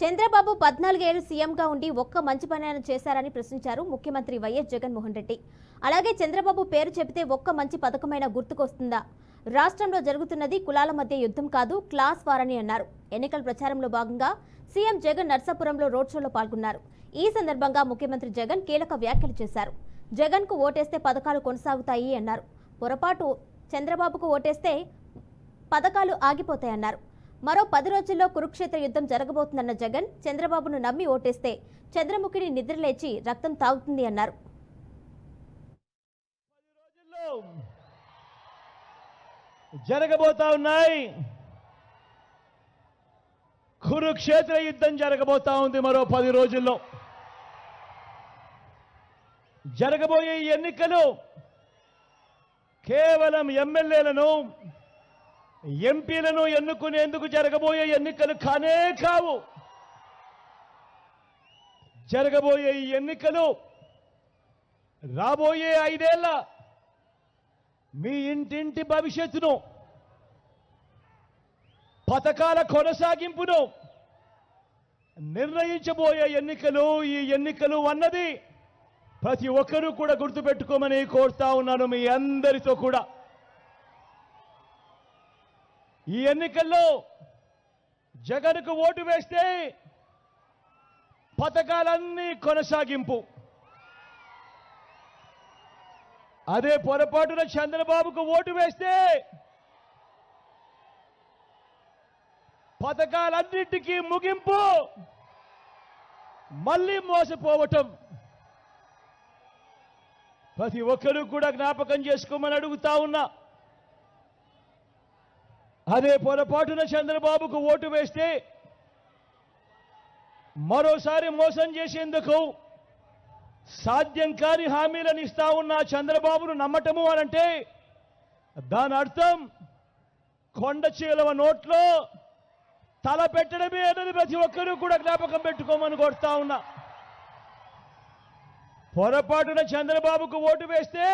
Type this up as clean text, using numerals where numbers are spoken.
చంద్రబాబు 14 ఏళ్లు సీఎంగా ఉండి ఒక్క మంచి పనైనా చేశారని ప్రశ్నించారు ముఖ్యమంత్రి వైఎస్ జగన్మోహన్ రెడ్డి. అలాగే చంద్రబాబు పేరు చెబితే ఒక్క మంచి పథకమైనా గుర్తుకొస్తుందా? రాష్ట్రంలో జరుగుతున్నది కులాల మధ్య యుద్ధం కాదు, క్లాస్ వార్ అని అన్నారు. ఎన్నికల ప్రచారంలో భాగంగా సీఎం జగన్ నర్సాపురంలో రోడ్ షోలో పాల్గొన్నారు. ఈ సందర్భంగా ముఖ్యమంత్రి జగన్ కీలక వ్యాఖ్యలు చేశారు. జగన్ కు ఓటేస్తే పథకాలు కొనసాగుతాయి అన్నారు. పొరపాటు చంద్రబాబుకు ఓటేస్తే పథకాలు ఆగిపోతాయన్నారు. మరో 10 రోజుల్లో కురుక్షేత్ర యుద్ధం జరగబోతుందన్న జగన్, చంద్రబాబును నమ్మి ఓటేస్తే చంద్రముఖిని నిద్రలేచి రక్తం తాగుతుంది అన్నారు. జరగబోతా ఉన్నాయి, కురుక్షేత్ర యుద్ధం జరగబోతా ఉంది. మరో 10 రోజుల్లో జరగబోయే ఎన్నికలు కేవలం ఎమ్మెల్యేలను ఎంపీలను ఎన్నుకునేందుకు జరగబోయే ఎన్నికలు కానే కావు. జరగబోయే ఎన్నికలు రాబోయే 5 ఏళ్ల మీ ఇంటింటి భవిష్యత్తును, పథకాల కొనసాగింపును నిర్ణయించబోయే ఎన్నికలు. ఈ ఎన్నికలు అన్నది ప్రతి ఒక్కరూ కూడా గుర్తుపెట్టుకోమని కోరుతా ఉన్నాను మీ అందరితో కూడా. ఈ ఎన్నికల్లో జగన్కు ఓటు వేస్తే పథకాలన్నీ కొనసాగింపు, అదే పొరపాటున చంద్రబాబుకు ఓటు వేస్తే పథకాలన్నింటికీ ముగింపు, మళ్ళీ మోసపోవటం. ప్రతి ఒక్కరూ కూడా జ్ఞాపకం చేసుకోమని అడుగుతా ఉన్నా. అదే పొరపాటున చంద్రబాబుకు ఓటు వేస్తే మరోసారి మోసం చేసేందుకు సాధ్యం కాని హామీలను ఇస్తా ఉన్న చంద్రబాబును నమ్మటము అనంటే దాని అర్థం కొండ చీలవ నోట్లో తల పెట్టడమే అనేది ప్రతి ఒక్కరూ కూడా జ్ఞాపకం పెట్టుకోమని కోరుతా ఉన్నా. పొరపాటున చంద్రబాబుకు ఓటు వేస్తే